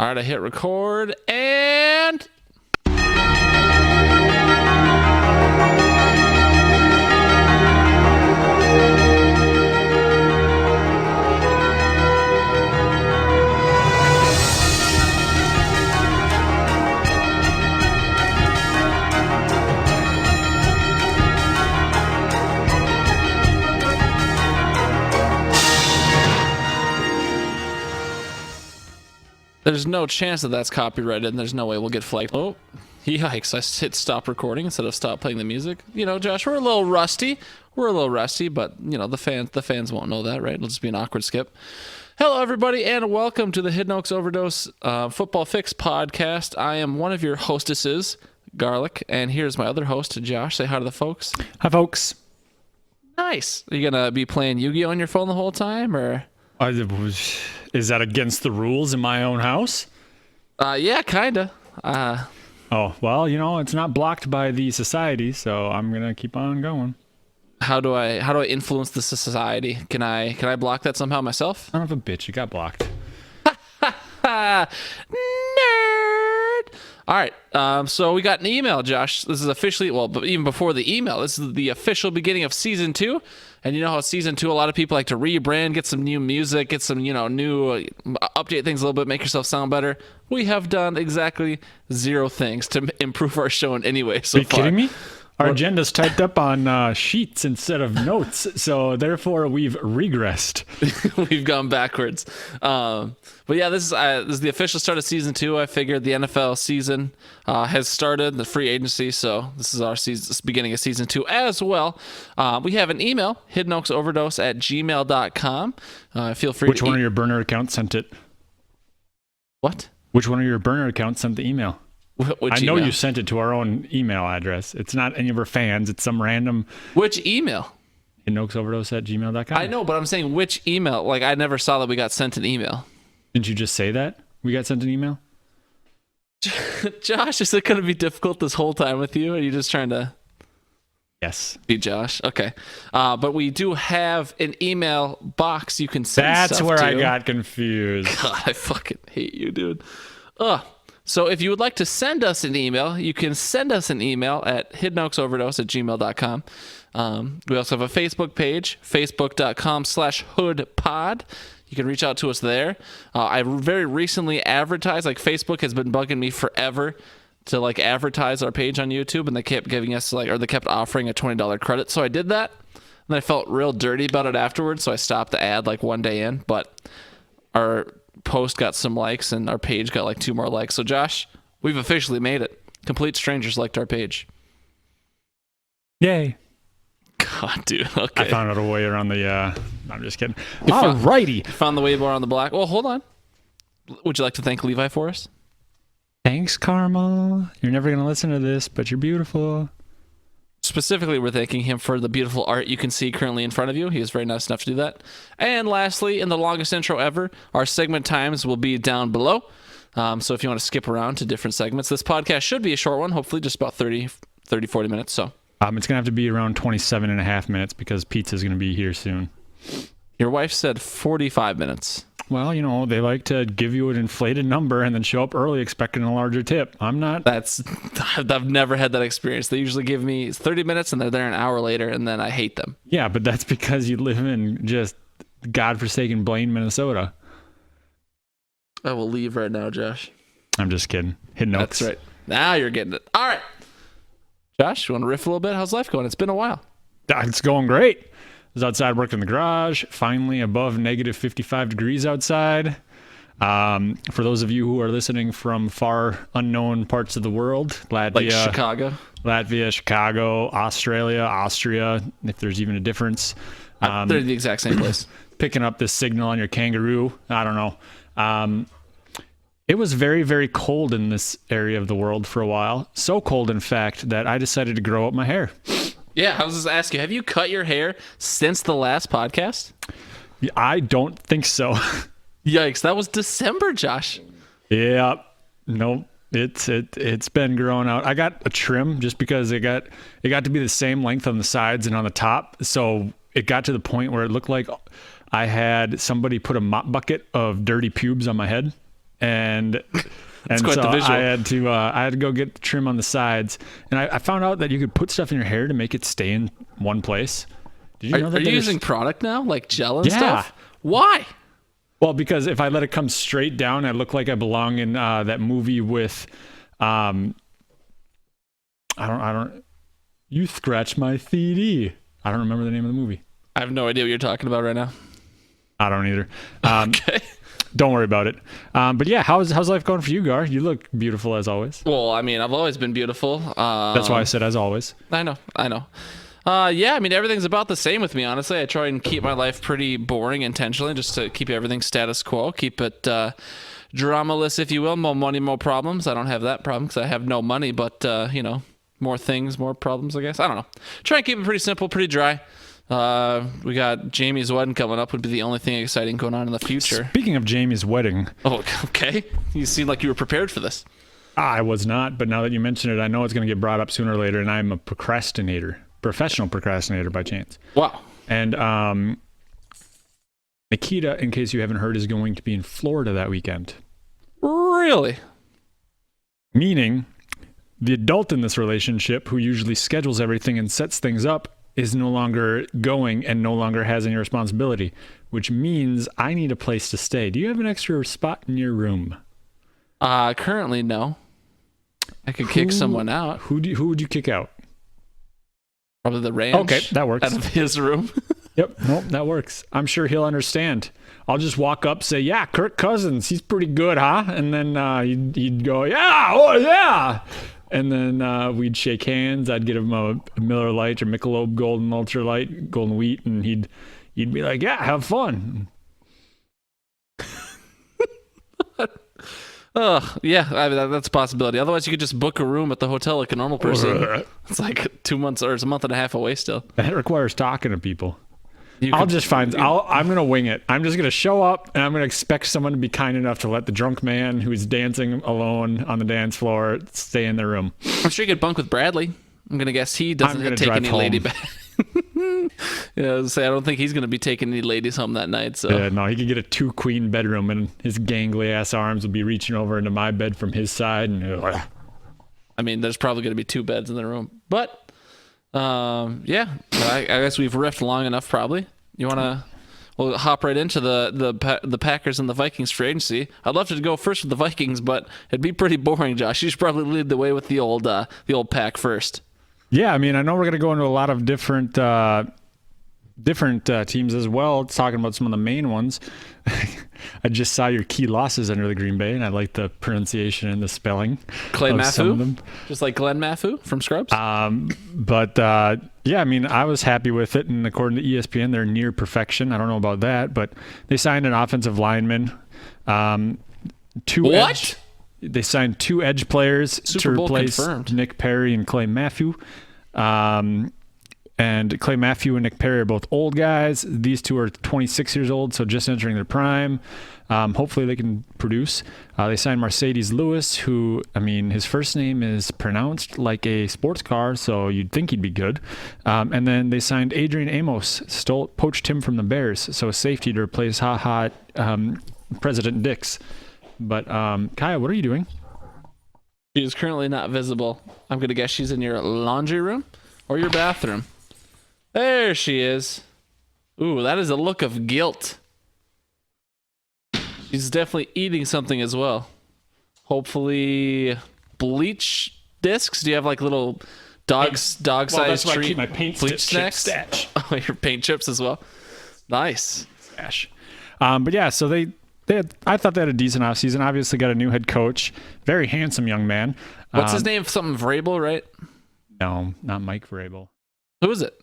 All right, I hit record and... There's no chance that that's copyrighted, and there's no way we'll get flagged. Oh, yikes. I hit stop recording instead of stop playing the music. You know, Josh, we're a little rusty. But, you know, the fans won't know that, right? It'll just be an awkward skip. Hello, everybody, and welcome to the Hidden Oaks Overdose Football Fix podcast. I am one of your hostesses, Garlic, and here's my other host, Josh. Say hi to the folks. Hi, folks. Nice. Are you going to be playing Yu-Gi-Oh! On your phone the whole time, or... Is that against the rules in my own house? Yeah, kinda. Oh, well, you know, it's not blocked by the society, so I'm gonna keep on going. How do I influence the society? Can I block that somehow myself? Son of a bitch, you got blocked. Nerd. All right. So we got an email, Josh. This is officially, well, but even before the email, this is the official beginning of season 2. And you know how season 2, a lot of people like to rebrand, get some new music, get some, you know, new, update things a little bit, make yourself sound better. We have done exactly 0 things to improve our show in any way so far. Are you kidding me? Our agenda's typed up on sheets instead of notes, so therefore we've regressed. We've gone backwards. But yeah, this is the official start of season 2. I figured the NFL season has started, the free agency, so this is our beginning of season 2 as well. We have an email, hiddenoaksoverdose@gmail.com. Feel free Which one of your burner accounts sent it? What? Which one of your burner accounts sent the email? Which I know email? you sent it to our own email address. It's not any of our fans. It's some random... Which email? hiddenoaksoverdose@gmail.com. I know, but I'm saying which email. Like, I never saw that we got sent an email. Didn't you just say that? We got sent an email? Josh, is it going to be difficult this whole time with you? Are you just trying to... Yes. Be Josh? Okay. But we do have an email box you can send That's stuff where to. I got confused. God, I fucking hate you, dude. Ugh. So if you would like to send us an email, you can send us an email at hiddenoaksoverdose@gmail.com. We also have a Facebook page, facebook.com/hoodpod. You can reach out to us there. I very recently advertised, like Facebook has been bugging me forever to like advertise our page on YouTube, and they kept giving us they kept offering a $20 credit. So I did that, and I felt real dirty about it afterwards. So I stopped the ad like one day in, but our post got some likes and our page got like 2 more likes. So Josh, we've officially made it. Complete strangers liked our page. Yay. God, dude. Okay. I found out a way around the I'm just kidding. Alrighty. Found the way bar on the block. Well, hold on. Would you like to thank Levi for us? Thanks, Karma. You're never gonna listen to this, but you're beautiful. Specifically, we're thanking him for the beautiful art you can see currently in front of you. He is very nice enough to do that. And lastly, in the longest intro ever, our segment times will be down below. So if you want to skip around to different segments, this podcast should be a short one, hopefully just about 40 minutes. So it's going to have to be around 27 and a half minutes because pizza's going to be here soon. Your wife said 45 minutes. Well, you know, they like to give you an inflated number and then show up early expecting a larger tip. I'm not. I've never had that experience. They usually give me 30 minutes and they're there an hour later, and then I hate them. Yeah, but that's because you live in just godforsaken Blaine, Minnesota. I will leave right now, Josh. I'm just kidding. Hidden Oaks. That's right. Now you're getting it. All right. Josh, you want to riff a little bit? How's life going? It's been a while. It's going great. I was outside working in the garage, finally above negative 55 degrees outside. For those of you who are listening from far unknown parts of the world, Latvia, Chicago, Australia, Austria, if there's even a difference. They're the exact same place. Picking up this signal on your kangaroo. I don't know. It was very, very cold in this area of the world for a while. So cold, in fact, that I decided to grow up my hair. Yeah, I was just asking, have you cut your hair since the last podcast? I don't think so. Yikes, that was December, Josh. Yeah, nope. It's been growing out. I got a trim just because it got to be the same length on the sides and on the top. So it got to the point where it looked like I had somebody put a mop bucket of dirty pubes on my head. and It's quite so the visual. I had to go get the trim on the sides, and I found out that you could put stuff in your hair to make it stay in one place. Did you know that? Are you using product now, like gel and Yeah. stuff? Why? Well, because if I let it come straight down, I look like I belong in that movie with, I don't. You scratch my CD. I don't remember the name of the movie. I have no idea what you're talking about right now. I don't either. Okay. Don't worry about it. But yeah, how's life going for you, Gar? You look beautiful as always. Well, I mean, I've always been beautiful. That's why I said as always. I know. Yeah, I mean, everything's about the same with me, honestly. I try and keep my life pretty boring intentionally, just to keep everything status quo, keep it dramaless, if you will. More money, more problems. I don't have that problem because I have no money, but, more things, more problems, I guess. I don't know. Try and keep it pretty simple, pretty dry. We got Jamie's wedding coming up, would be the only thing exciting going on in the future. Speaking of Jamie's wedding. Oh, okay. You seem like you were prepared for this. I was not, but now that you mention it, I know it's going to get brought up sooner or later, and I'm a professional procrastinator by chance. Wow. And Nikita, in case you haven't heard, is going to be in Florida that weekend. Really? Meaning, the adult in this relationship who usually schedules everything and sets things up is no longer going and no longer has any responsibility, which means I need a place to stay. Do you have an extra spot in your room? Currently, no. I could kick someone out. Who would you kick out? Probably the ranch. Okay, that works. Out of his room. Yep, nope, that works. I'm sure he'll understand. I'll just walk up, say, yeah, Kirk Cousins, he's pretty good, huh? And then he'd go, yeah, oh yeah. And then we'd shake hands. I'd get him a Miller Lite or Michelob Golden Ultra Light, Golden Wheat, and he'd be like, yeah, have fun. Yeah, I mean, that's a possibility. Otherwise, you could just book a room at the hotel like a normal person. It's like 2 months, or it's a month and a half away still. That requires talking to people. I'm going to wing it. I'm just going to show up, and I'm going to expect someone to be kind enough to let the drunk man who's dancing alone on the dance floor stay in their room. I'm sure you could bunk with Bradley. I'm going to guess he doesn't take any lady back. I don't think he's going to be taking any ladies home that night. So yeah, no, he could get a 2-queen bedroom, and his gangly ass arms will be reaching over into my bed from his side. And I mean, there's probably going to be 2 beds in the room, but yeah, I guess we've riffed long enough. Probably you want to. We'll hop right into the Packers and the Vikings free agency. I'd love to go first with the Vikings, but it'd be pretty boring, Josh. You should probably lead the way with the old Pack first. Yeah, I mean, I know we're going to go into a lot of different teams as well, talking about some of the main ones. I just saw your key losses under the Green Bay, and I like the pronunciation and the spelling. Clay of some of Mafu, them. just like Glenn Mafu from Scrubs. But yeah, I mean, I was happy with it, and according to ESPN, they're near perfection. I don't know about that, but they signed an offensive lineman. They signed 2 edge players Super to Bowl replace confirmed. Nick Perry and Clay Mafu. And Clay Mafu and Nick Perry are both old guys. These 2 are 26 years old, so just entering their prime. Hopefully they can produce. They signed Mercedes Lewis, who, I mean, his first name is pronounced like a sports car, so you'd think he'd be good. And then they signed Adrian Amos, poached him from the Bears, so a safety to replace President Dix. But Kaya, what are you doing? She is currently not visible. I'm going to guess she's in your laundry room or your bathroom. There she is. Ooh, that is a look of guilt. She's definitely eating something as well. Hopefully bleach discs. Do you have like little dog-sized that's why I treat keep my paint bleach chip snacks? stash. Oh, your paint chips as well. Nice. Stash. But yeah, so I thought they had a decent offseason. Obviously got a new head coach. Very handsome young man. What's his name? Something Vrabel, right? No, not Mike Vrabel. Who is it?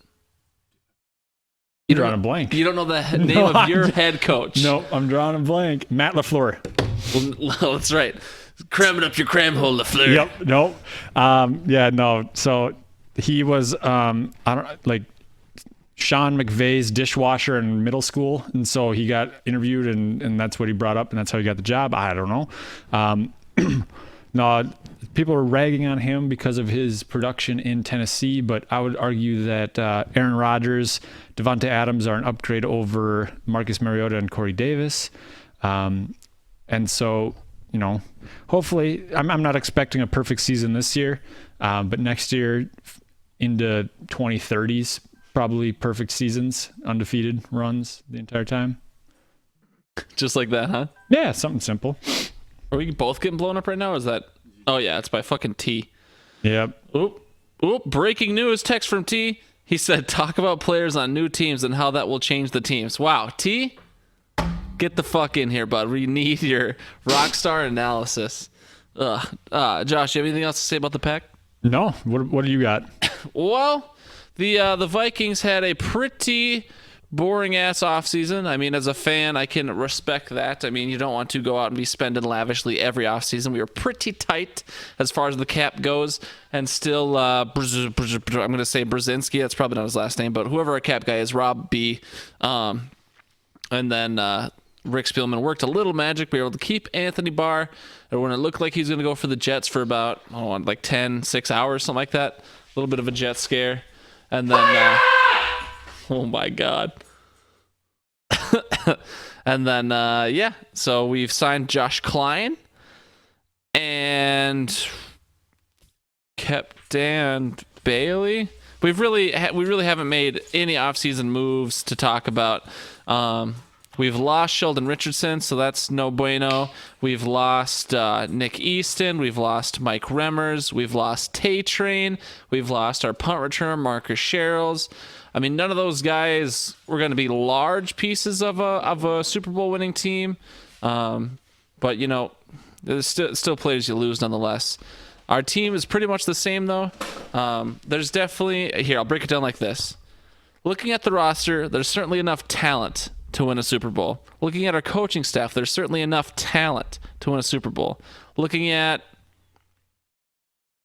You're drawing a blank. You don't know the name of your head coach. No, I'm drawing a blank. Matt LaFleur. Well, that's right. Cramming up your cram hole, LaFleur. Yep. Nope. Yeah. No. So he was Sean McVay's dishwasher in middle school, and so he got interviewed, and that's what he brought up, and that's how he got the job. I don't know. No, people were ragging on him because of his production in Tennessee, but I would argue that Aaron Rodgers, Devontae Adams are an upgrade over Marcus Mariota and Corey Davis. And so hopefully, I'm not expecting a perfect season this year, but next year into 2030s, probably perfect seasons, undefeated runs the entire time. Just like that, huh? Yeah, something simple. Are we both getting blown up right now? Or is that? Oh yeah, it's by fucking T. Yep. Oop! Breaking news! Text from T. He said, "Talk about players on new teams and how that will change the teams." Wow, T, get the fuck in here, bud. We need your rock star analysis. Josh, you have anything else to say about the Pack? No. What do you got? Well, the Vikings had a pretty boring ass offseason. I mean, as a fan, I can respect that. I mean, you don't want to go out and be spending lavishly every offseason. We were pretty tight as far as the cap goes, and still, I'm going to say Brzezinski. That's probably not his last name, but whoever our cap guy is, Rob B. And then Rick Spielman worked a little magic. We were able to keep Anthony Barr. And when it looked like he was going to go for the Jets for about, 6 hours, something like that. A little bit of a Jet scare. And then... oh my God. And then, so we've signed Josh Klein and kept Dan Bailey. We really haven't made any offseason moves to talk about. We've lost Sheldon Richardson, so that's no bueno. We've lost Nick Easton. We've lost Mike Remmers. We've lost Tay Train. We've lost our punt returner, Marcus Sherrills. I mean, none of those guys were going to be large pieces of a Super Bowl winning team. But, there's still players you lose nonetheless. Our team is pretty much the same, though. There's definitely... Here, I'll break it down like this. Looking at the roster, there's certainly enough talent to win a Super Bowl. Looking at our coaching staff, there's certainly enough talent to win a Super Bowl. Looking at...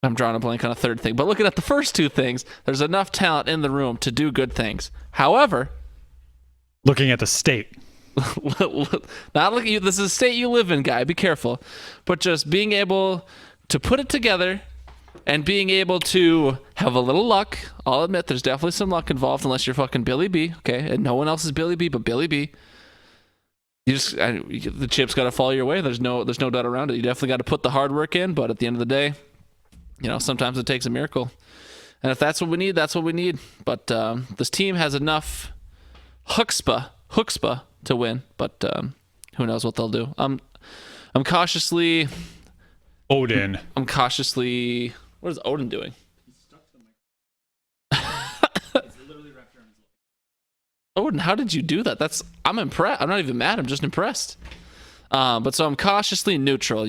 I'm drawing a blank on a third thing, but looking at the first two things, there's enough talent in the room to do good things. However... Looking at the state. Not looking at you. This is a state you live in, guy. Be careful. But just being able to put it together and being able to have a little luck. I'll admit there's definitely some luck involved unless you're fucking Billy B, okay? And no one else is Billy B but Billy B. The chips got to fall your way. There's no doubt around it. You definitely got to put the hard work in, but at the end of the day, sometimes it takes a miracle. And if that's what we need, that's what we need. But this team has enough chutzpah to win, but who knows what they'll do. I'm cautiously... Odin. I'm cautiously... What is Odin doing? He's stuck to the microphone. He's literally wrapped around his leg. Odin, how did you do that? I'm impressed. I'm not even mad. I'm just impressed. But so I'm cautiously neutral.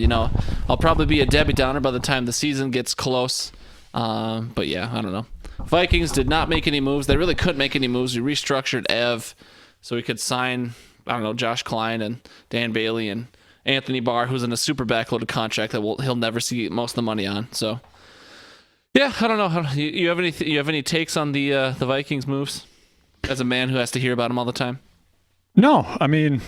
I'll probably be a Debbie Downer by the time the season gets close. But yeah, I don't know. Vikings did not make any moves. They really couldn't make any moves. We restructured Ev so we could sign, Josh Klein and Dan Bailey and Anthony Barr, who's in a super backloaded contract that he'll never see most of the money on. So, yeah, I don't know. You have any takes on the Vikings moves as a man who has to hear about them all the time? No, I mean,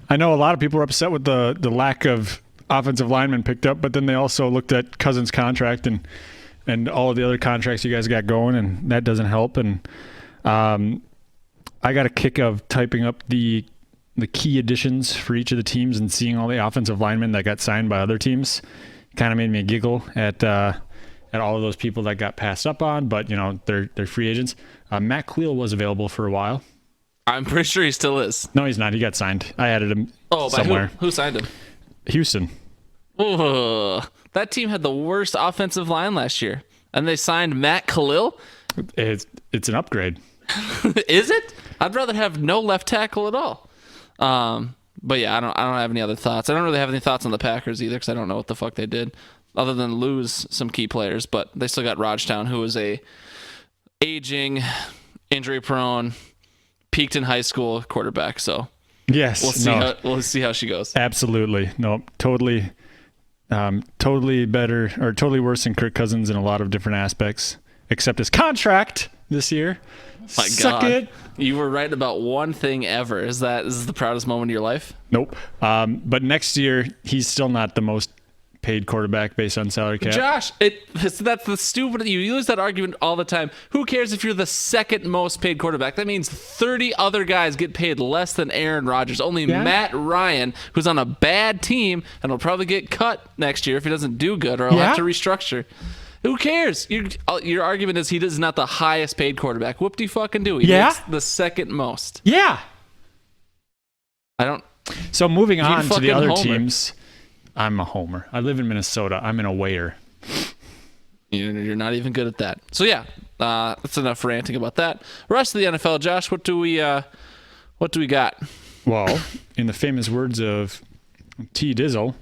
I know a lot of people are upset with the lack of offensive linemen picked up, but then they also looked at Cousins' contract and all of the other contracts you guys got going, and that doesn't help. And I got a kick of typing up the key additions for each of the teams and seeing all the offensive linemen that got signed by other teams. Kind of made me giggle at all of those people that got passed up on, but they're free agents. Matt Cleel was available for a while. I'm pretty sure he still is. No, he's not. He got signed. I added him somewhere. Who signed him? Houston. Oh, that team had the worst offensive line last year, and they signed Matt Khalil. It's an upgrade. Is it? I'd rather have no left tackle at all. But yeah, I don't have any other thoughts. I don't really have any thoughts on the Packers either because I don't know what the fuck they did other than lose some key players. But they still got Rajtown, who is a aging, injury-prone, peaked in high school quarterback. So yes, we'll see how she goes. Absolutely, no, totally better or totally worse than Kirk Cousins in a lot of different aspects, except his contract this year. My Suck God. it. You were right about one thing ever. Is this the proudest moment of your life? Nope. But next year, he's still not the most paid quarterback based on salary cap. Josh, that's the stupid. You use that argument all the time. Who cares if you're the second most paid quarterback? That means 30 other guys get paid less than Aaron Rodgers. Only Matt Ryan, who's on a bad team and will probably get cut next year if he doesn't do good, or he'll have to restructure. Who cares? Your argument is he is not the highest paid quarterback. Whoop-de-fucking-do. He makes the second most. Yeah. I don't. So moving on to the other homer. teams. I'm a homer. I live in Minnesota. I'm an awayer. You're not even good at that. So yeah, that's enough ranting about that. Rest of the NFL, Josh. What do we got? Well, in the famous words of T. Dizzle,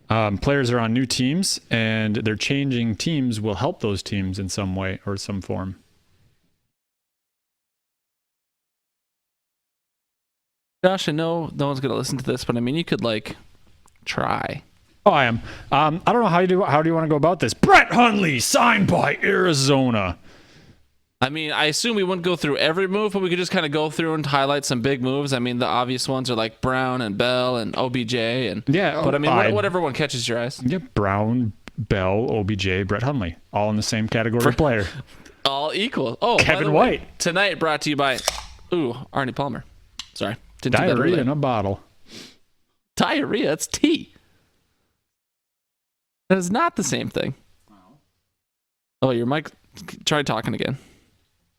players are on new teams, and their changing teams will help those teams in some way or some form. Josh, I know no one's going to listen to this, but I mean, you could try. Oh, I am. I don't know how do you want to go about this? Brett Hundley signed by Arizona. I mean, I assume we wouldn't go through every move, but we could just kind of go through and highlight some big moves. I mean, the obvious ones are like Brown and Bell and OBJ, and But I mean, whatever one catches your eyes. Yeah, Brown, Bell, OBJ, Brett Hundley, all in the same category of player. All equal. Oh, Kevin White tonight brought to you by Arnie Palmer. Sorry, didn't do that diarrhea earlier. in a bottle. Diarrhea. It's tea. That is not the same thing. Oh, your mic. Try talking again.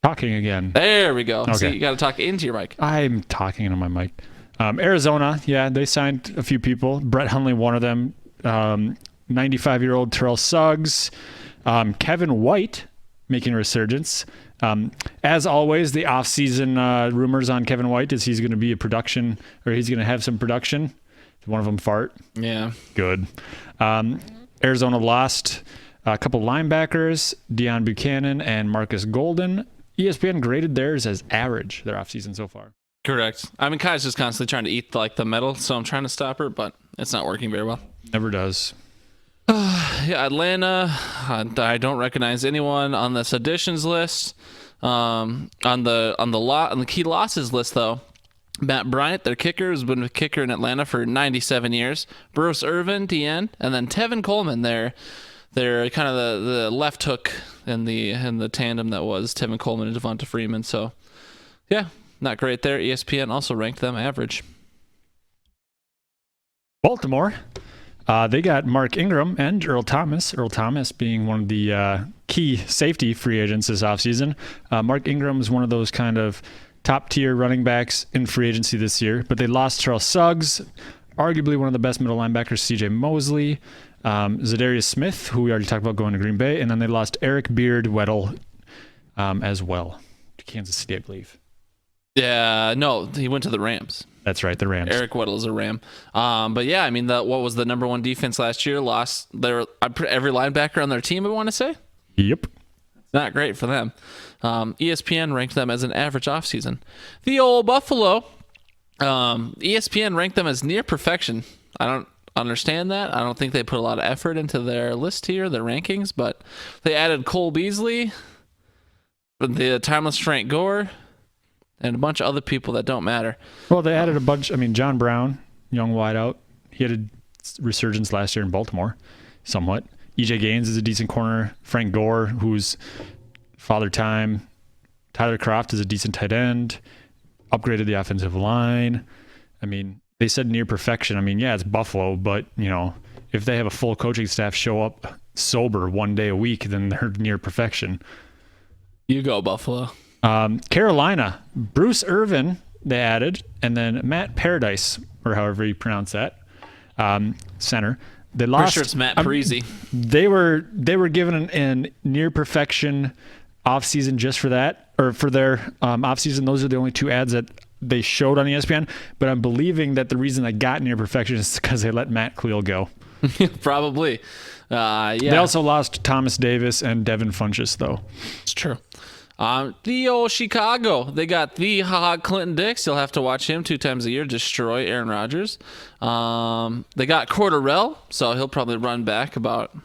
Talking again. There we go. Okay. See, you got to talk into your mic. I'm talking into my mic. Arizona, yeah, they signed a few people. Brett Hundley, one of them. 95-year-old Terrell Suggs. Kevin White making a resurgence. As always, the offseason rumors on Kevin White is he's going to be a production, or he's going to have some production. One of them fart. Yeah. Good. Arizona lost a couple linebackers, Deion Buchanan and Marcus Golden. ESPN graded theirs as average, their offseason so far. Correct. I mean, Kai's just constantly trying to eat the metal, so I'm trying to stop her, but it's not working very well. Never does. Yeah, Atlanta. I don't recognize anyone on this additions list. On the key losses list, though, Matt Bryant, their kicker, has been a kicker in Atlanta for 97 years. Bruce Irvin, DN, and then Tevin Coleman, they're kind of the left hook in the tandem that was Tevin Coleman and Devonta Freeman. So, yeah, not great there. ESPN also ranked them average. Baltimore, they got Mark Ingram and Earl Thomas. Earl Thomas being one of the key safety free agents this offseason. Mark Ingram is one of those kind of top-tier running backs in free agency this year, but they lost Terrell Suggs, arguably one of the best middle linebackers, C.J. Mosley, Zadarius Smith, who we already talked about going to Green Bay, and then they lost Eric Beard Weddle as well to Kansas City, I believe. Yeah, no, he went to the Rams. That's right, the Rams. Eric Weddle is a Ram. But yeah, I mean, what was the number one defense last year? Lost every linebacker on their team, I want to say. Yep. Not great for them. ESPN ranked them as an average offseason. The old Buffalo, ESPN ranked them as near perfection. I don't understand that. I don't think they put a lot of effort into their list here, their rankings, but they added Cole Beasley, the timeless Frank Gore, and a bunch of other people that don't matter. Well, they added a bunch. I mean, John Brown, young wideout, he had a resurgence last year in Baltimore, somewhat. EJ Gaines is a decent corner. Frank Gore, who's father time. Tyler Kroft is a decent tight end. Upgraded the offensive line. I mean, they said near perfection. I mean, yeah, it's Buffalo, but, if they have a full coaching staff show up sober one day a week, then they're near perfection. You go, Buffalo. Carolina, Bruce Irvin, they added, and then Matt Paradise, or however you pronounce that, center. They lost. Pretty sure it's Matt Parisi. They were given an near perfection offseason just for that, or for their offseason. Those are the only two ads that they showed on ESPN. But I'm believing that the reason they got near perfection is because they let Matt Cleel go. Probably. Yeah. They also lost Thomas Davis and Devin Funchess, though. It's true. The old Chicago. They got the Clinton Dix. You'll have to watch him 2 times a year destroy Aaron Rodgers. They got Cordarrelle, so he'll probably run back about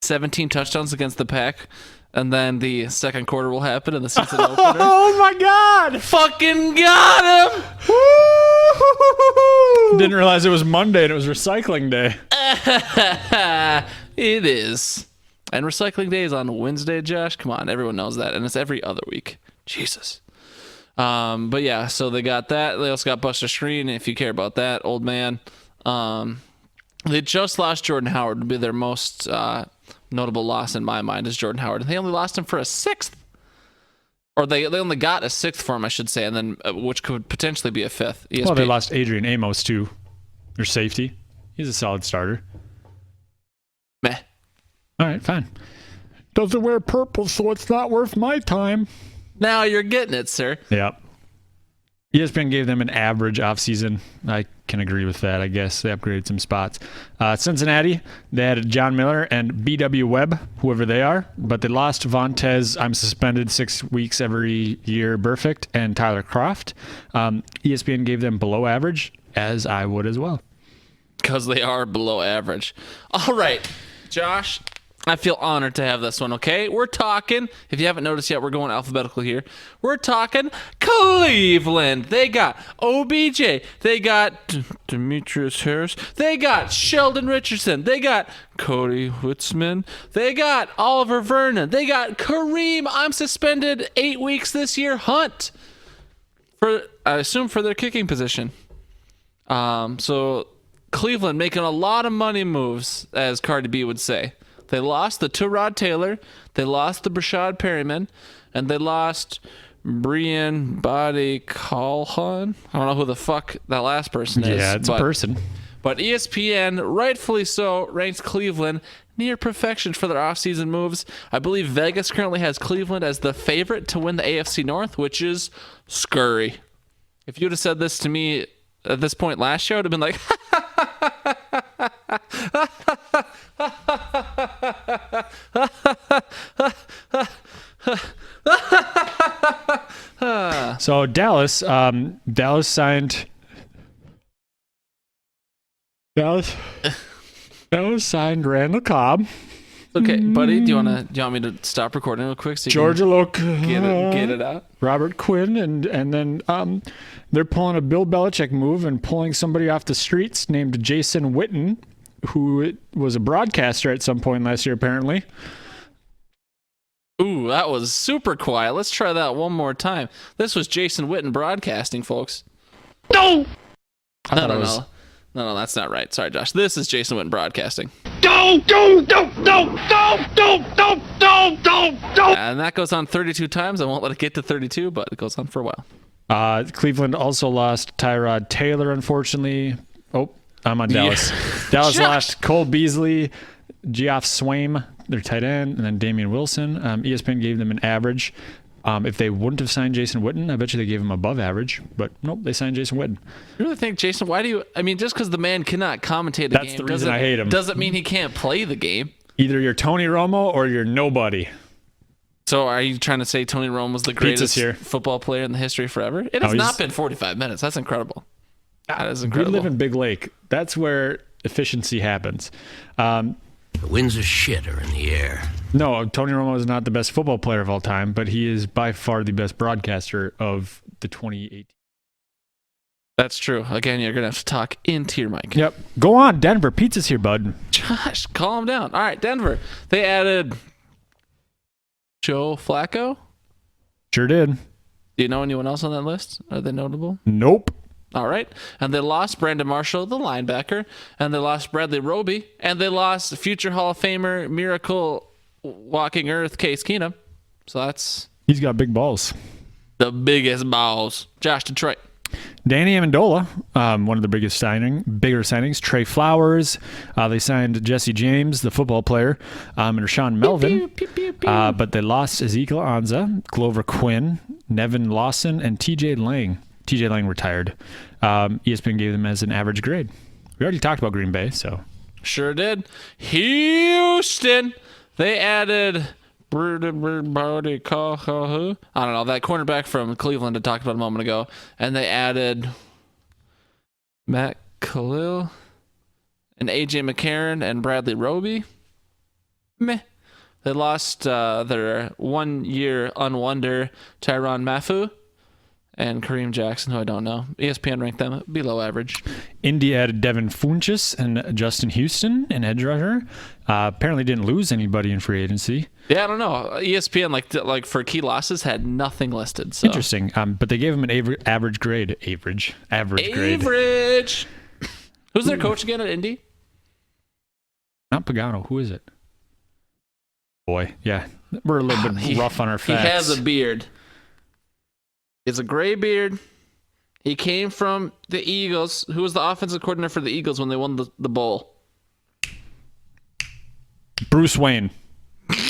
17 touchdowns against the Pack. And then the second quarter will happen in the season opener. Oh, my God. Fucking got him! Didn't realize it was Monday and it was recycling day. It is. And recycling day is on Wednesday, Josh. Come on, everyone knows that. And it's every other week. Jesus. But yeah, so they got that. They also got Buster Skrine, if you care about that, old man. They just lost Jordan Howard. Would be their most notable loss in my mind is Jordan Howard. And they only lost him for a sixth. Or they only got a sixth for him, I should say, and then which could potentially be a fifth. Well, they lost Adrian Amos, too. Their safety. He's a solid starter. Meh. All right, fine. Doesn't wear purple, so it's not worth my time. Now you're getting it, sir. Yep. ESPN gave them an average offseason. I can agree with that, I guess. They upgraded some spots. Cincinnati, they had John Miller and BW Webb, whoever they are, but they lost Vontez, I'm suspended 6 weeks every year, Burfict, and Tyler Croft. ESPN gave them below average, as I would as well. Because they are below average. All right, Josh, I feel honored to have this one, okay? We're talking, if you haven't noticed yet, we're going alphabetical here. We're talking Cleveland. They got OBJ. They got Demetrius Harris. They got Sheldon Richardson. They got Cody Whitsman. They got Oliver Vernon. They got Kareem, I'm suspended 8 weeks this year, Hunt. I assume for their kicking position. So Cleveland making a lot of money moves, as Cardi B would say. They lost the Tyrod Taylor, they lost the Brashad Perryman, and they lost Brian Body Calhoun. I don't know who the fuck that last person is. Yeah, it's a person. But ESPN, rightfully so, ranks Cleveland near perfection for their offseason moves. I believe Vegas currently has Cleveland as the favorite to win the AFC North, which is scurry. If you'd have said this to me at this point last year, I would have been like, So Dallas signed Randall Cobb. okay, buddy, do you want me to stop recording real quick so you Georgia Look, can get it out? Robert Quinn, and then they're pulling a Bill Belichick move and pulling somebody off the streets named Jason Witten, who was a broadcaster at some point last year, apparently. Ooh, that was super quiet. Let's try that one more time. This was Jason Witten broadcasting, folks. No! No, that's not right. Sorry, Josh. This is Jason Witten broadcasting. No! And that goes on 32 times. I won't let it get to 32, but it goes on for a while. Cleveland also lost Tyrod Taylor, unfortunately. Oh, I'm on Dallas. Yeah. Dallas lost Cole Beasley, Geoff Swaim, their tight end, and then Damian Wilson. ESPN gave them an average. If they wouldn't have signed Jason Witten, I bet you they gave him above average. But nope, they signed Jason Witten. You really think Jason? Why do you? I mean, just because the man cannot commentate a game, That's the reason I hate him. Doesn't mean he can't play the game. Either you're Tony Romo or you're nobody. So are you trying to say Tony Romo was the greatest football player in the history forever? It has not been 45 minutes. That's incredible. That is incredible. We live in Big Lake. That's where efficiency happens. The winds of shit are in the air. No, Tony Romo is not the best football player of all time, but he is by far the best broadcaster of the 2018. That's true. Again, you're going to have to talk into your mic. Yep. Go on, Denver. Pizza's here, bud. Josh, calm down. All right, Denver. They added Joe Flacco. Sure did. Do you know anyone else on that list? Are they notable? Nope. All right. And they lost Brandon Marshall, the linebacker, and they lost Bradley Roby, and they lost future Hall of Famer, miracle walking earth, Case Keenum. So that's... He's got big balls. The biggest balls. Josh, Detroit. Danny Amendola, one of the bigger signings. Trey Flowers. They signed Jesse James, the football player, and Rashawn Melvin. Pew, pew, pew, pew. But they lost Ezekiel Anza, Glover Quinn, Nevin Lawson, and TJ Lang. TJ Lang retired. ESPN gave them as an average grade. We already talked about Green Bay, so. Sure did. Houston. They added... I don't know, that cornerback from Cleveland I talked about a moment ago. And they added Matt Khalil and AJ McCarron and Bradley Roby. Meh. They lost their 1 year unwonder Tyrann Mathieu. and Kareem Jackson, who I don't know. ESPN ranked them below average. Indy added Devin Funchess and Justin Houston, an edge rusher. Apparently didn't lose anybody in free agency. Yeah, I don't know. ESPN, like for key losses, had nothing listed. So. Interesting. But they gave him an average grade. Average grade. Average. Who's their coach again at Indy? Not Pagano. Who is it? Boy, yeah. We're a little bit rough on our facts. He has a beard. It's a gray beard. He came from the Eagles. Who was the offensive coordinator for the Eagles when they won the bowl? Bruce Wayne.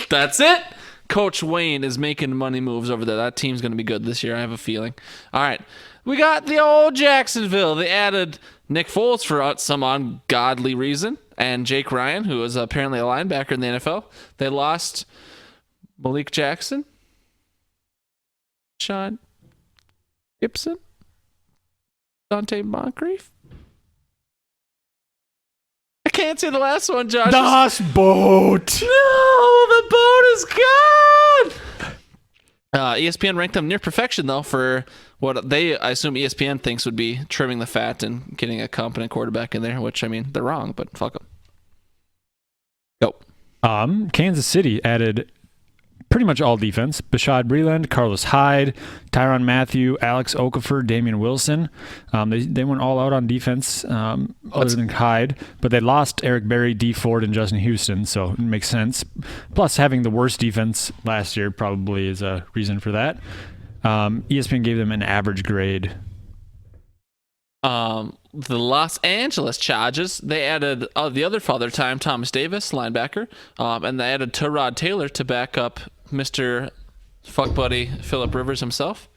That's it. Coach Wayne is making money moves over there. That team's going to be good this year, I have a feeling. All right. We got the old Jacksonville. They added Nick Foles for some ungodly reason, and Jake Ryan, who is apparently a linebacker in the NFL. They lost Malik Jackson, Sean Gibson, Dante Moncrief. I can't say the last one, Josh. Das Boot. No, the boat is gone. ESPN ranked them near perfection, though, for what I assume ESPN thinks would be trimming the fat and getting a competent quarterback in there, which, I mean, they're wrong, but fuck them. Go. Kansas City added pretty much all defense. Bashad Breeland, Carlos Hyde, Tyrann Mathieu, Alex Okafor, Damian Wilson. They went all out on defense other than Hyde, but they lost Eric Berry, D Ford, and Justin Houston, so it makes sense. Plus, having the worst defense last year probably is a reason for that. ESPN gave them an average grade. The Los Angeles Chargers, they added the other Father Time, Thomas Davis, linebacker, and they added Tyrod Taylor to back up Mr. Fuck Buddy Phillip Rivers himself.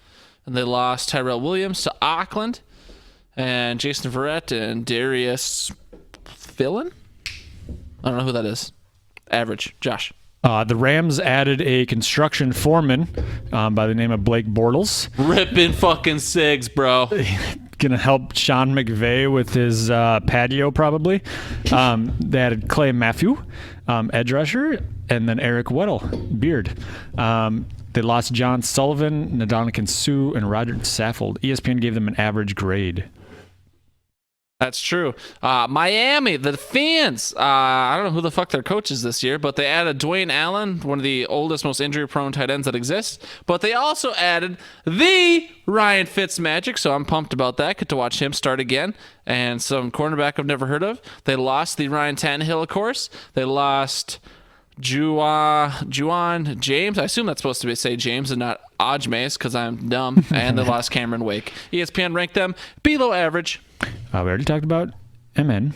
And they lost Tyrell Williams to Auckland, and Jason Verrett and Darius Philin. I don't know who that is. Average. Josh. The Rams added a construction foreman by the name of Blake Bortles. Ripping fucking cigs, bro. Gonna help Sean McVay with his patio, probably. They added Clay Matthew, edge rusher, and then Eric Weddle, beard. They lost John Sullivan, Ndamukong Suh, and Roger Saffold. ESPN gave them an average grade. That's true. Miami, the fans. I don't know who the fuck their coach is this year, but they added Dwayne Allen, one of the oldest, most injury-prone tight ends that exists. But they also added the Ryan Fitzmagic, so I'm pumped about that. Get to watch him start again. And some cornerback I've never heard of. They lost the Ryan Tannehill, of course. They lost Juwan James. I assume that's supposed to say James and not Ajmace because I'm dumb. And they lost Cameron Wake. ESPN ranked them below average. We already talked about MN.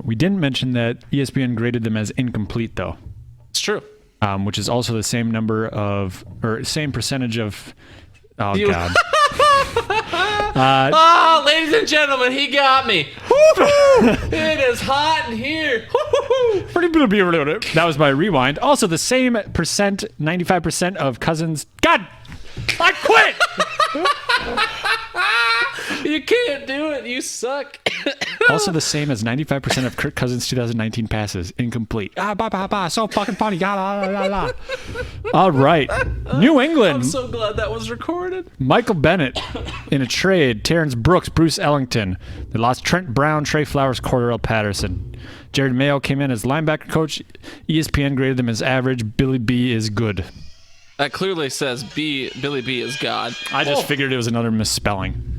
We didn't mention that ESPN graded them as incomplete, though. It's true. Which is also the same number of, or same percentage of. Oh, God. Ladies and gentlemen, he got me. It is hot in here. That was my rewind. Also, the same percent, 95% of Cousins. God, I quit. You can't do it. You suck. Also the same as 95% of Kirk Cousins' 2019 passes. Incomplete. So fucking funny. All right. New England. I'm so glad that was recorded. Michael Bennett in a trade. Terrence Brooks, Bruce Ellington. They lost Trent Brown, Trey Flowers, Cordell Patterson. Jared Mayo came in as linebacker coach. ESPN graded them as average. Billy B is good. That clearly says Billy B is God. I just figured it was another misspelling.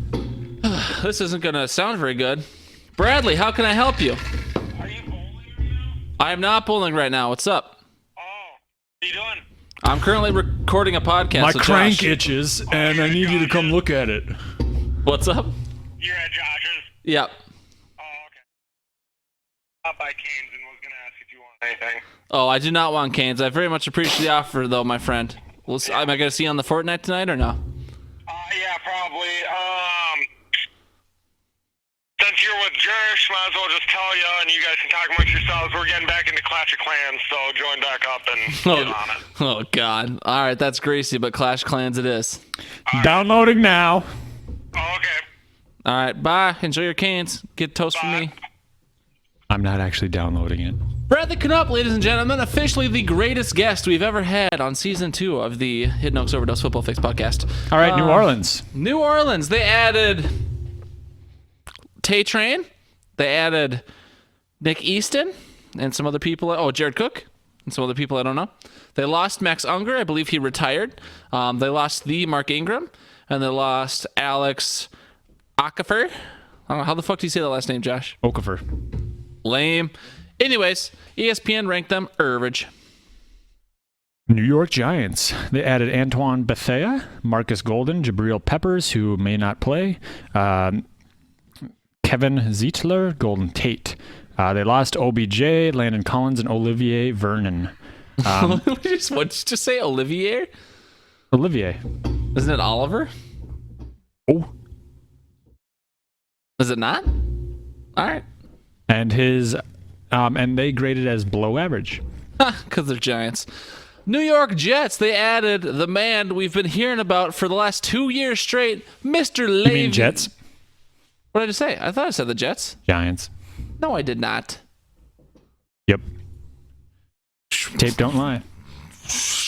This isn't going to sound very good. Bradley, how can I help you? Are you bowling right now? I am not bowling right now. What's up? Oh, what are you doing? I'm currently recording a podcast. My with crank Josh. itches, and I need you to come look at it. What's up? You're at Josh's? Yep. Oh, okay. Up by Canes and was going to ask if you want anything. Oh, I do not want Canes. I very much appreciate the offer, though, my friend. Am I going to see you on the Fortnite tonight or no? Yeah, probably. Since you're with Jersh, might as well just tell you, and you guys can talk amongst yourselves. We're getting back into Clash of Clans, so join back up and get on it. Oh, God. All right, that's greasy, but Clash Clans it is. Downloading now. Oh, okay. All right, bye. Enjoy your Canes. Get toast from me. I'm not actually downloading it. Bradley Knupp, ladies and gentlemen, officially the greatest guest we've ever had on season 2 of the Hidden Oaks Overdose Football Fix podcast. All right, New Orleans. New Orleans, they added Tay Train, they added Nick Easton, and some other people. Oh, Jared Cook, and some other people I don't know. They lost Max Unger, I believe he retired. They lost the Mark Ingram, and they lost Alex Okafor. I don't know, how the fuck do you say the last name, Josh? Okafor. Lame. Anyways, ESPN ranked them average. New York Giants. They added Antoine Bethea, Marcus Golden, Jabril Peppers, who may not play, Kevin Zietler, Golden Tate. They lost OBJ, Landon Collins, and Olivier Vernon. What did you just say, Olivier? Olivier. Isn't it Oliver? Oh. Is it not? All right. And his... and they graded as below average. Because they're Giants. New York Jets, they added the man we've been hearing about for the last 2 years straight, Mr. Levy. You mean Jets? What did I say? I thought I said the Jets. Giants. No, I did not. Yep. Tape don't lie.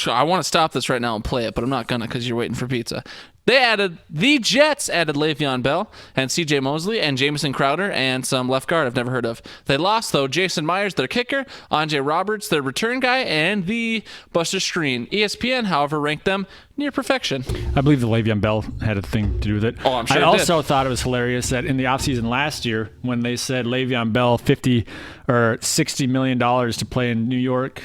I want to stop this right now and play it, but I'm not going to because you're waiting for pizza. The Jets added Le'Veon Bell and C.J. Mosley and Jamison Crowder and some left guard I've never heard of. They lost, though, Jason Myers, their kicker, Andre Roberts, their return guy, and the Buster Screen. ESPN, however, ranked them near perfection. I believe the Le'Veon Bell had a thing to do with it. Oh, I'm sure I it also did. thought it was hilarious that in the offseason last year, when they said Le'Veon Bell $50 or $60 million to play in New York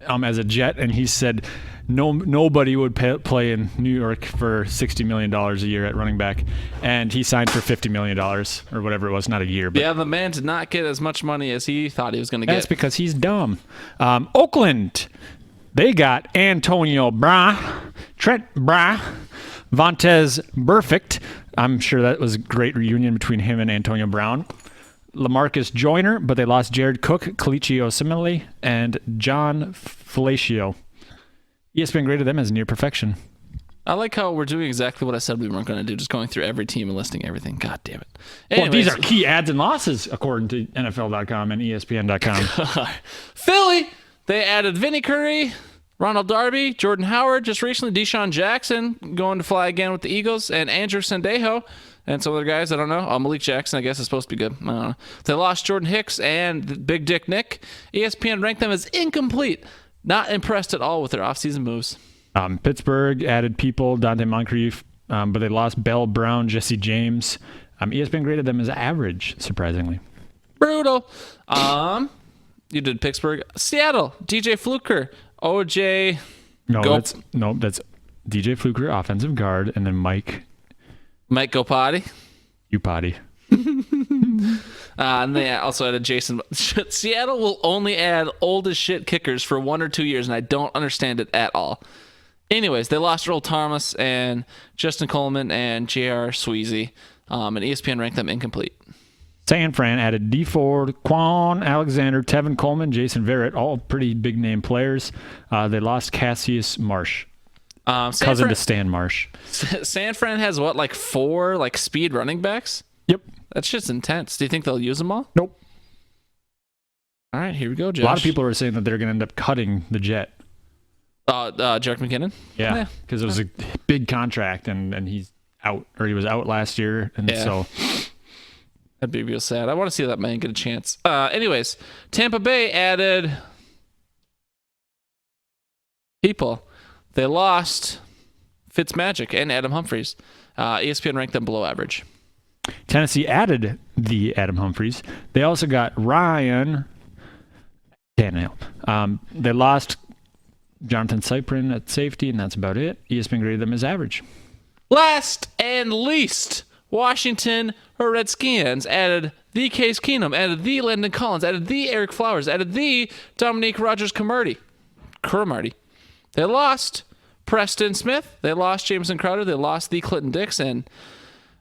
as a Jet, and he said nobody would play in New York for $60 million a year at running back, and he signed for $50 million or whatever it was, not a year. But Yeah, the man did not get as much money as he thought he was going to get. that's because he's dumb. Oakland, they got Antonio Brown, Trent Brown, Vontez Burfict. I'm sure that was a great reunion between him and Antonio Brown. LaMarcus Joyner, but they lost Jared Cook, Kalichi Osemele, and John Felicio. ESPN graded them as near perfection. I like how we're doing exactly what I said we weren't going to do, just going through every team and listing everything. God damn it. Well, these are key adds and losses, according to NFL.com and ESPN.com. Philly, they added Vinny Curry, Ronald Darby, Jordan Howard, just recently Deshaun Jackson going to fly again with the Eagles, and Andrew Sandejo, and some other guys I don't know. Malik Jackson, I guess, is supposed to be good. I don't know. They lost Jordan Hicks and Big Dick Nick. ESPN ranked them as incomplete. Not impressed at all with their offseason moves. Pittsburgh added people, Dante Moncrief, but they lost Bell, Brown, Jesse James. ESPN graded them as average, surprisingly. Brutal. You did Pittsburgh. Seattle, DJ Fluker, OJ. No, that's DJ Fluker, offensive guard, and then Mike Go Potty. You potty. And they also added Jason. Seattle will only add old as shit kickers for 1 or 2 years, and I don't understand it at all. Anyways, they lost Earl Thomas and Justin Coleman and J.R. Sweezy, and ESPN ranked them incomplete. San Fran added D. Ford, Quan Alexander, Tevin Coleman, Jason Verrett, all pretty big name players. They lost Cassius Marsh, cousin to Stan Marsh. San Fran has what, like 4 speed running backs? Yep. That shit's intense. Do you think they'll use them all? Nope. All right, here we go, Josh. A lot of people are saying that they're going to end up cutting the Jet. Jarek McKinnon? Yeah, because it was a big contract, and he's out, or he was out last year, and so... That'd be real sad. I want to see that man get a chance. Anyways, Tampa Bay added people. They lost Fitzmagic and Adam Humphries. ESPN ranked them below average. Tennessee added the Adam Humphries. They also got Ryan Tannehill. They lost Jonathan Cyprin at safety, and that's about it. ESPN graded them as average. Last and least, Washington Redskins added the Case Keenum, added the Landon Collins, added the Eric Flowers, added the Dominique Rodgers-Cromartie. They lost Preston Smith. They lost Jameson Crowder. They lost the Clinton Dix. And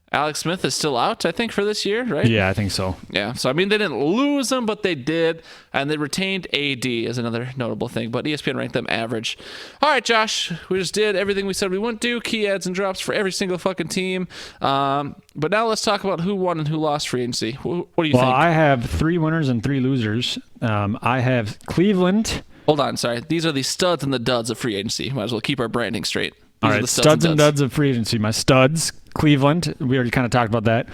Alex Smith is still out, I think, for this year, right? Yeah, I think so. Yeah. So, I mean, they didn't lose him, but they did. And they retained AD is another notable thing. But ESPN ranked them average. All right, Josh. We just did everything we said we wouldn't do. Key adds and drops for every single fucking team. But now let's talk about who won and who lost free agency. What do you think? Well, I have 3 winners and 3 losers. I have Cleveland. Hold on. Sorry. These are the studs and the duds of free agency. Might as well keep our branding straight. All right, studs and duds of free agency. My studs, Cleveland. We already kind of talked about that.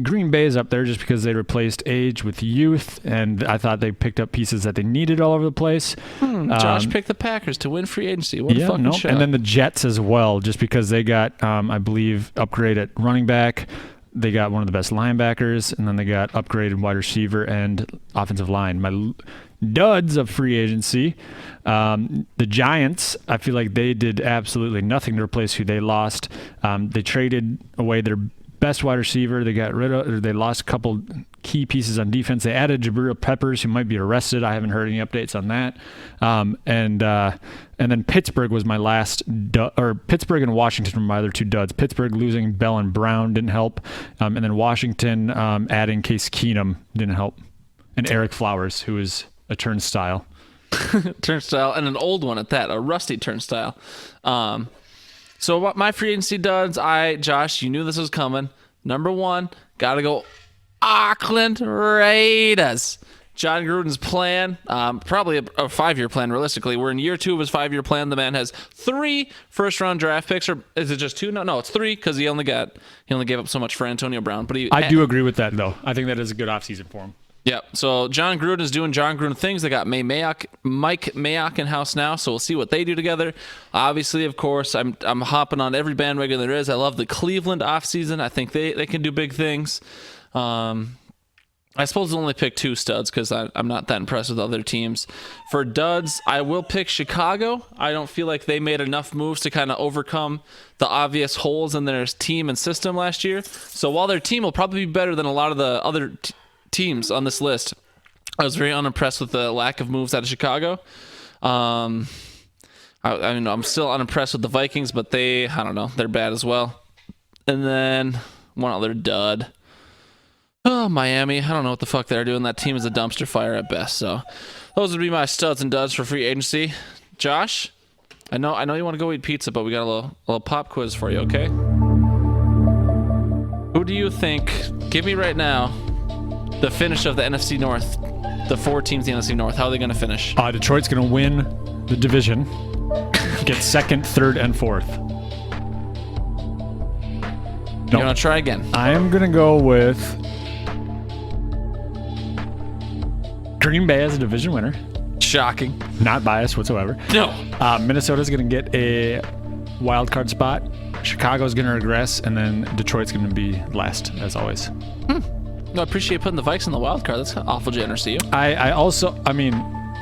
Green Bay is up there just because they replaced age with youth, and I thought they picked up pieces that they needed all over the place. Josh picked the Packers to win free agency. What a fucking show. And then the Jets as well, just because they got, I believe, upgrade at running back. They got one of the best linebackers, and then they got upgraded wide receiver and offensive line. My duds of free agency, the Giants, I feel like they did absolutely nothing to replace who they lost. They traded away their best wide receiver. They got rid of, or they lost a couple key pieces on defense. They added Jabril Peppers, who might be arrested. I haven't heard any updates on that. And then Pittsburgh was my last, or Pittsburgh and Washington were my other 2 duds. Pittsburgh losing Bell and Brown didn't help, and then Washington adding Case Keenum didn't help, and Eric Flowers, who is a turnstile. Turnstile, and an old one at that, a rusty turnstile. So what my free agency duds, Josh, you knew this was coming. Number 1, gotta go Oakland Raiders. John Gruden's plan, probably a 5-year plan, realistically. We're in year 2 of his 5-year plan. The man has 3 first-round draft picks, or is it just 2? No, it's 3 because he only gave up so much for Antonio Brown. But I do agree with that, though. I think that is a good offseason for him. Yeah, so John Gruden is doing John Gruden things. They got Mike Mayock in house now, so we'll see what they do together. Obviously, of course, I'm hopping on every bandwagon there is. I love the Cleveland offseason. I think they can do big things. I suppose I'll only pick 2 studs because I'm not that impressed with other teams. For duds, I will pick Chicago. I don't feel like they made enough moves to kind of overcome the obvious holes in their team and system last year. So while their team will probably be better than a lot of the other teams on this list, I was very unimpressed with the lack of moves out of Chicago. I'm still unimpressed with the Vikings, but I don't know, they're bad as well. And then one other dud. Oh, Miami. I don't know what the fuck they're doing. That team is a dumpster fire at best. So those would be my studs and duds for free agency. Josh, I know you want to go eat pizza, but we got a little pop quiz for you, okay? Who do you think, give me right now, the finish of the NFC North, the 4 teams in the NFC North, how are they going to finish? Detroit's going to win the division, get 2nd, 3rd, and 4th. You're going to try again. I am going to go with Green Bay as a division winner. Shocking. Not biased whatsoever. No. Minnesota's going to get a wild card spot. Chicago's going to regress, and then Detroit's going to be last, as always. I appreciate putting the Vikes in the wild card. That's awful generous of you. I'm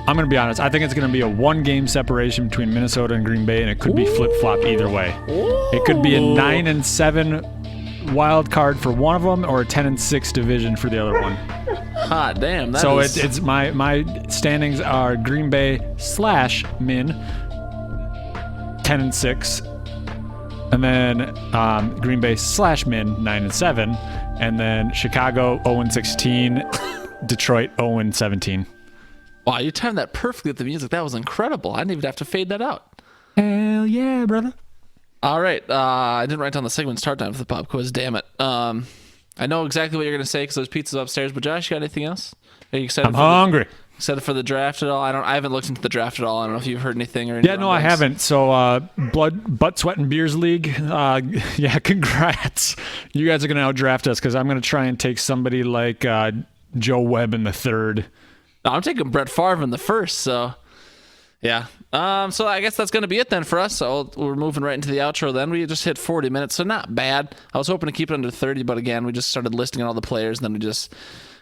going to be honest. I think it's going to be a 1-game separation between Minnesota and Green Bay, and it could be flip-flopped either way. Ooh. It could be a 9-7 wild card for one of them, or a 10-6 division for the other one. Hot damn. It's my standings are Green Bay / Min 10-6, and then Green Bay / Min 9-7, and then Chicago 0-16, Detroit 0-17. Wow, you timed that perfectly with the music. That was incredible. I didn't even have to fade that out. Hell yeah, brother. All right. I didn't write down the segment start time for the pop quiz. Damn it. I know exactly what you're going to say because there's pizzas upstairs. But Josh, you got anything else? Are you excited? I'm hungry. Excited for the draft at all? I haven't looked into the draft at all. I don't know if you've heard anything or anything. Yeah, no, I haven't. So, Butt, Sweat, and Beers League. Yeah, congrats. You guys are going to outdraft us because I'm going to try and take somebody like Joe Webb in the 3rd. No, I'm taking Brett Favre in the 1st. So, yeah. So I guess that's going to be it then for us. So we're moving right into the outro then. We just hit 40 minutes, so not bad. I was hoping to keep it under 30, but again, we just started listing all the players, and then we just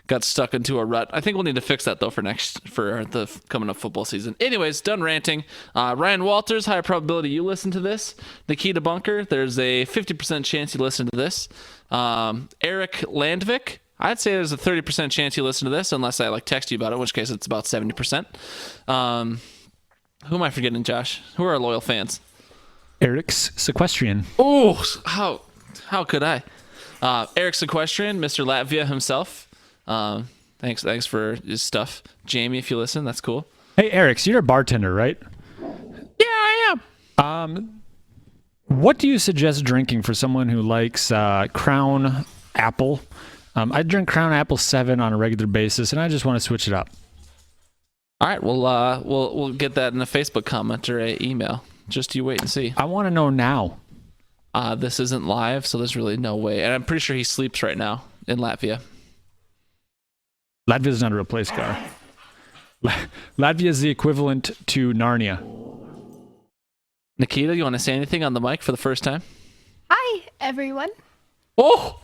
got stuck into a rut. I think we'll need to fix that though for the coming up football season. Anyways, done ranting. Ryan Walters, high probability you listen to this. Nikita Bunker, there's a 50% chance you listen to this. Eric Landvik, I'd say there's a 30% chance you listen to this unless I text you about it, in which case it's about 70%. Who am I forgetting, Josh? Who are our loyal fans? Eric's Sequestrian. Oh, how could I? Eric's Equestrian, Mr. Latvia himself. Thanks for his stuff. Jamie, if you listen, that's cool. Hey, Eric, so you're a bartender, right? Yeah, I am. What do you suggest drinking for someone who likes Crown Apple? I drink Crown Apple 7 on a regular basis, and I just want to switch it up. All right, we'll get that in a Facebook comment or a email. Just you wait and see. I want to know now. This isn't live, so there's really no way. And I'm pretty sure he sleeps right now in Latvia. Latvia's not a real place, Gar. Latvia is the equivalent to Narnia. Nikita, you want to say anything on the mic for the first time? Hi, everyone. Oh,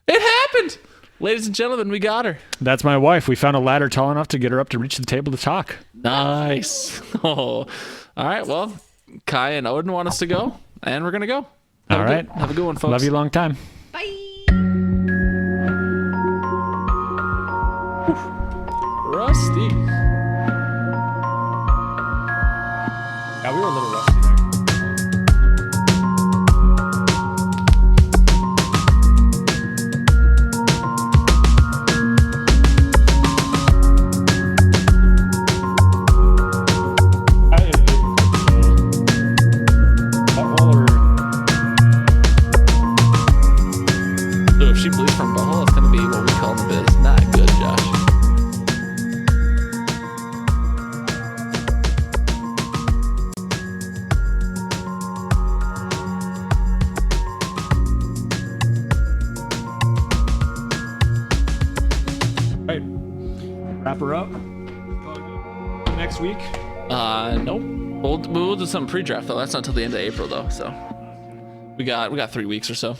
it happened. Ladies and gentlemen, we got her. That's my wife. We found a ladder tall enough to get her up to reach the table to talk. Nice. Oh, all right. Well, Kai and Odin want us to go, and we're going to go. All right. Have a good one, folks. Love you long time. Bye. Rusty. Yeah, we were a little rusty there. So if she bleeds from butthole, it's going to be what we call in the biz. Not good, Josh. Right. Wrap her up. Next week. Nope. We'll do some pre-draft though. That's not until the end of April though. So we got 3 weeks or so.